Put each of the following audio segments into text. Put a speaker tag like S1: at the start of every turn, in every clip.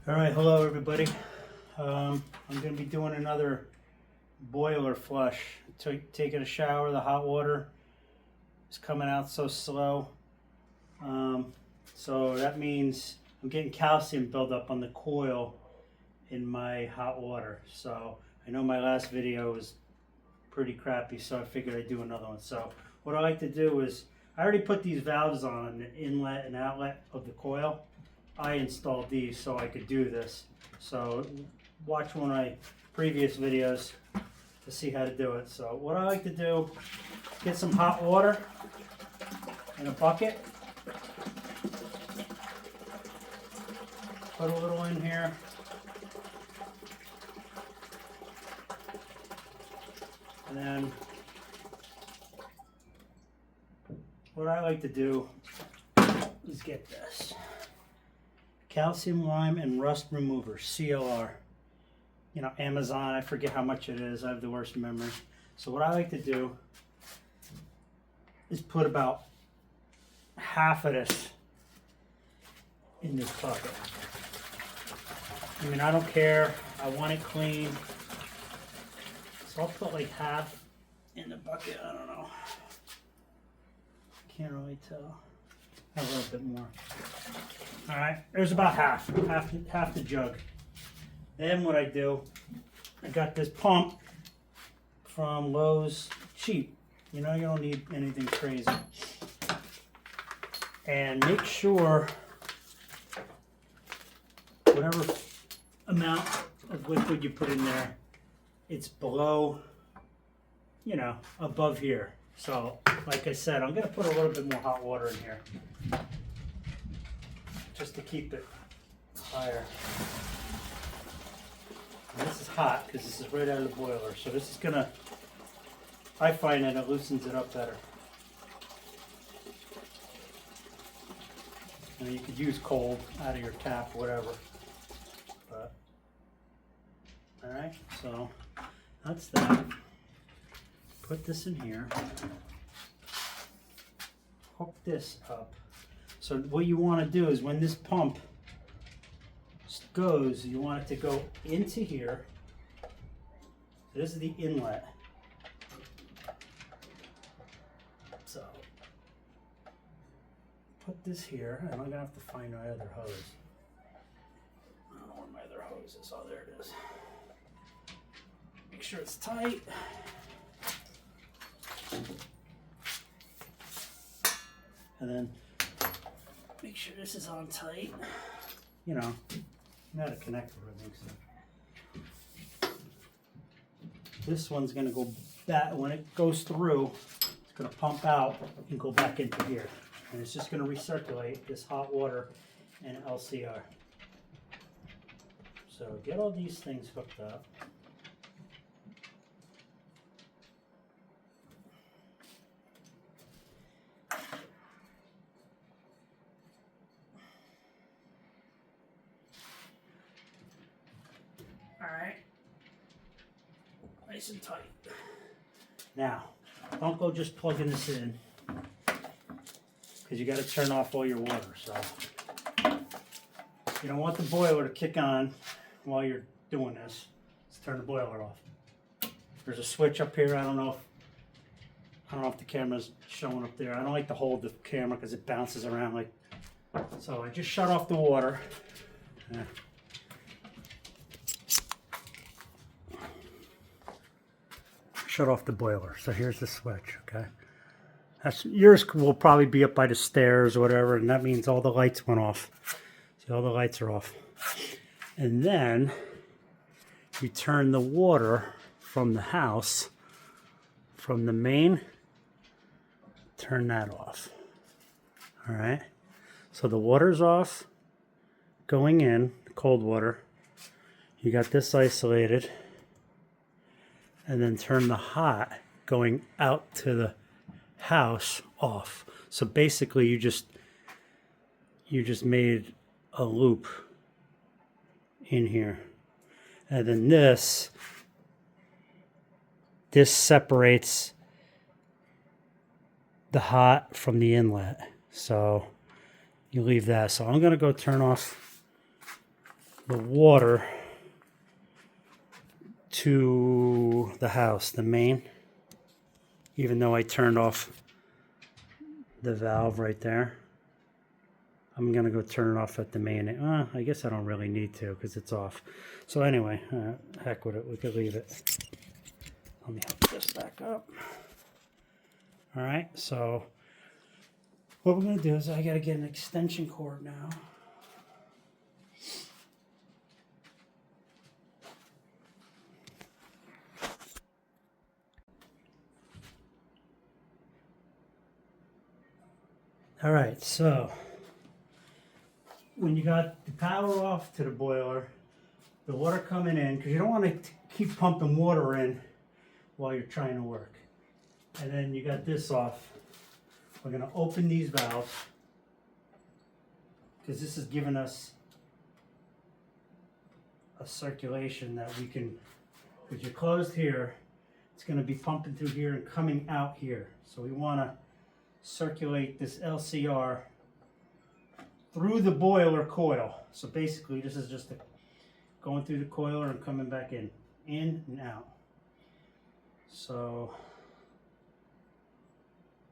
S1: All right, hello everybody. I'm going to be doing another boiler flush. Taking a shower, the hot water is coming out so slow. So that means I'm getting calcium buildup on the coil in my hot water. So I know my last video was pretty crappy, so I figured I'd do another one. So what I like to do is, I already put these valves on, the inlet and outlet of the coil. I installed these so I could do this. So watch one of my previous videos to see how to do it. So what I like to do, get some hot water in a bucket. Put a little in here. And then what I like to do is get this. Calcium, lime, and rust remover, CLR. You know, Amazon, I forget how much it is. I have the worst memory. So what I like to do is put about half of this in this bucket. I mean, I don't care. I want it clean. So I'll put like half in the bucket. I don't know. Can't really tell. A little bit more. All right, there's about half the jug. Then what I do, I got this pump from Lowe's, cheap. You know, you don't need anything crazy. And make sure whatever amount of liquid you put in there, it's below, you know, above here. So, like I said, I'm going to put a little bit more hot water in here, just to keep it higher. And this is hot because this is right out of the boiler. So this is going to, I find that it loosens it up better. I mean, you could use cold out of your tap or whatever. But, alright, so that's that. Put this in here. Hook this up. So what you want to do is when this pump goes, you want it to go into here. So this is the inlet. So put this here, and I'm gonna have to find my other hose. I don't know where my other hose is. Oh, there it is. Make sure it's tight. And then make sure this is on tight. You know, you gotta connect everything. So this one's gonna go back. When it goes through, it's gonna pump out and go back into here. And it's just gonna recirculate this hot water and LCR. So get all these things hooked up. Alright, nice and tight. Now, don't go just plugging this in, because you got to turn off all your water. So you don't want the boiler to kick on while you're doing this. Let's turn the boiler off. There's a switch up here. I don't know if the camera's showing up there. I don't like to hold the camera because it bounces around like. So I just shut off the water. Shut off the boiler. So here's the switch, okay? Yours will probably be up by the stairs or whatever, and that means all the lights went off. See, all the lights are off. And then you turn the water from the house, from the main, turn that off. All right? So the water's off, going in, cold water. You got this isolated. And then turn the hot going out to the house off. So basically you just made a loop in here. And then this separates the hot from the inlet. So you leave that. So I'm going to go turn off the water to the house, the main, even though I turned off the valve right there. I'm going to go turn it off at the main. I guess I don't really need to because it's off. So anyway, heck with it. We could leave it. Let me hook this back up. All right, so what we're going to do is I got to get an extension cord now. All right, so when you got the power off to the boiler, the water coming in, because you don't want to keep pumping water in while you're trying to work. And then you got this off. We're going to open these valves because this is giving us a circulation that we can, because you're closed here, it's going to be pumping through here and coming out here. So we want to circulate this LCR through the boiler coil. So basically this is just going through the coiler and coming back in and out. So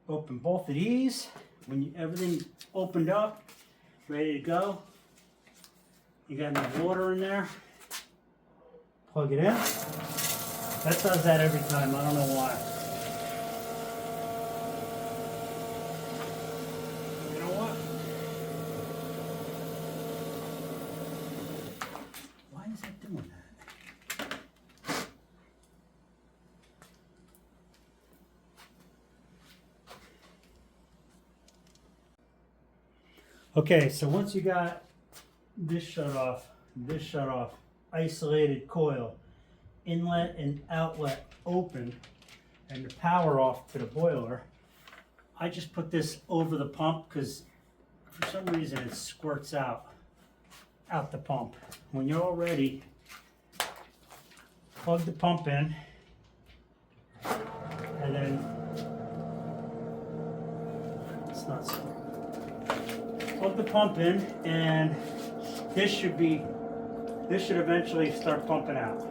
S1: open both of these. When everything opened up, ready to go, you got enough water in there, plug it in. That does that every time, I don't know why. You know what? Why is it doing that? Okay, so once you got this shut off, isolated coil, inlet and outlet open, and the power off to the boiler, I just put this over the pump because for some reason it squirts out the pump. When you're all ready, plug the pump in, and then it's not so. Plug the pump in, and this should eventually start pumping out.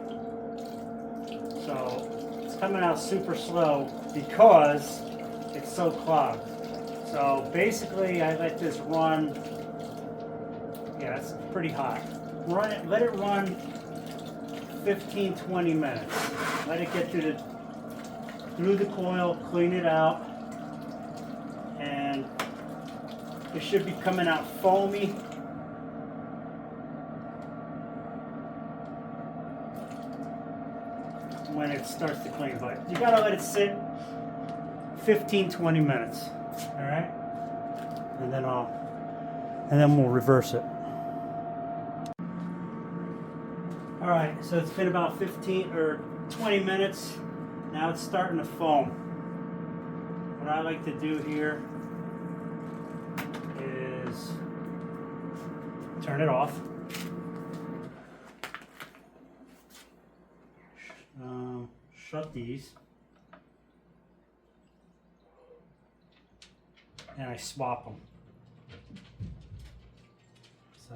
S1: So it's coming out super slow because it's so clogged. So basically I let this run, yeah, it's pretty hot. Let it run 15-20 minutes. Let it get through the coil, clean it out, and it should be coming out foamy. When it starts to clean, but you gotta let it sit 15-20 minutes. All right, and then we'll reverse it. All right, so it's been about 15 or 20 minutes. Now it's starting to foam. What I like to do here is turn it off. Shut these. And I swap them. So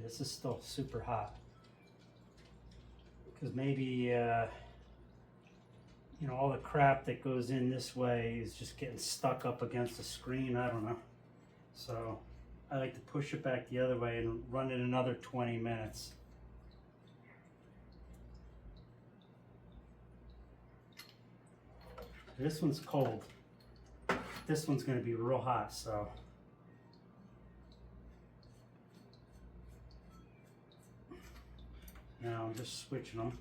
S1: this is still super hot. Because maybe all the crap that goes in this way is just getting stuck up against the screen. I don't know. So I like to push it back the other way and run it another 20 minutes. This one's cold. This one's going to be real hot, so now I'm just switching them.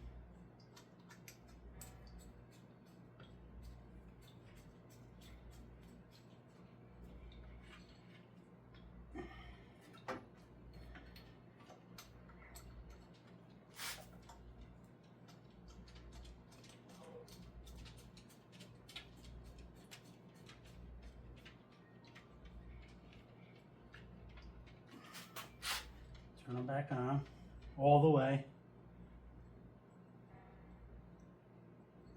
S1: Turn them back on all the way.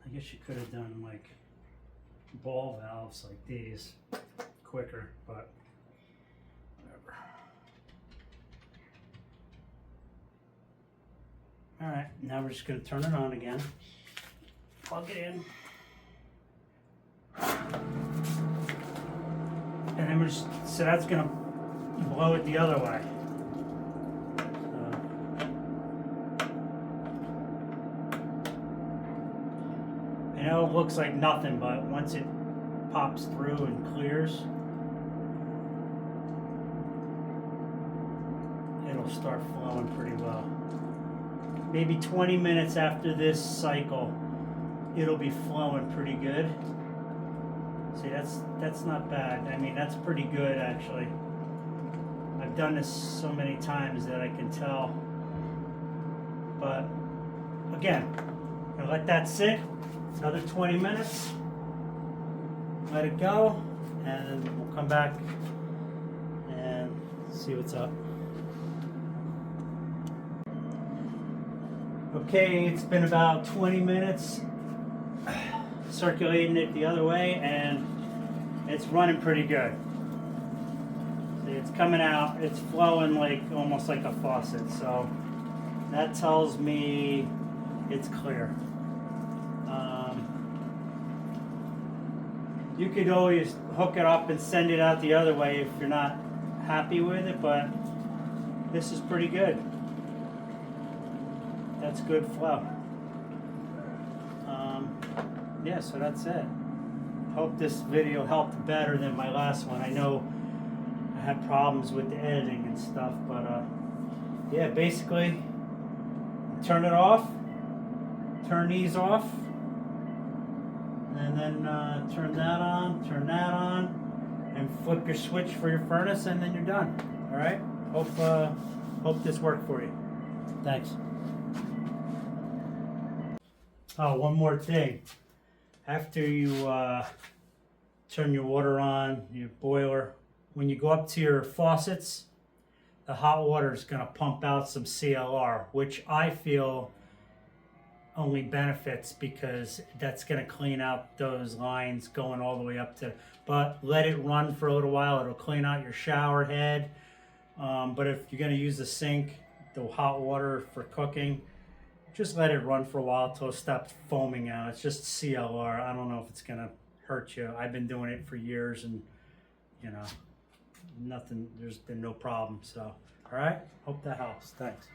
S1: I guess you could have done like ball valves like these quicker, but whatever. All right, now we're just going to turn it on again. Plug it in. And then so that's going to blow it the other way. I know it looks like nothing, but once it pops through and clears, it'll start flowing pretty well. Maybe 20 minutes after this cycle, it'll be flowing pretty good. See, that's not bad. I mean, that's pretty good actually. I've done this so many times that I can tell. But again, I'm gonna let that sit another 20 minutes. Let it go, and we'll come back and see what's up. Okay, it's been about 20 minutes circulating it the other way, and it's running pretty good. See, it's coming out, it's flowing like almost like a faucet, so that tells me it's clear. You could always hook it up and send it out the other way if you're not happy with it, but this is pretty good. That's good flow. Yeah, so that's it. Hope this video helped better than my last one. I know I had problems with the editing and stuff, but yeah, basically turn it off, turn these off, and then turn that on, and flip your switch for your furnace, and then you're done. All right. Hope this worked for you. Thanks. Oh, one more thing. After you turn your water on, your boiler, when you go up to your faucets, the hot water is going to pump out some CLR, which I feel only benefits because that's going to clean out those lines going all the way up to, but let it run for a little while. It'll clean out your shower head. But if you're going to use the sink, the hot water for cooking, just let it run for a while till it stops foaming out. It's just CLR. I don't know if it's going to hurt you. I've been doing it for years, and you know, nothing, there's been no problem. So, all right, hope that helps. Thanks.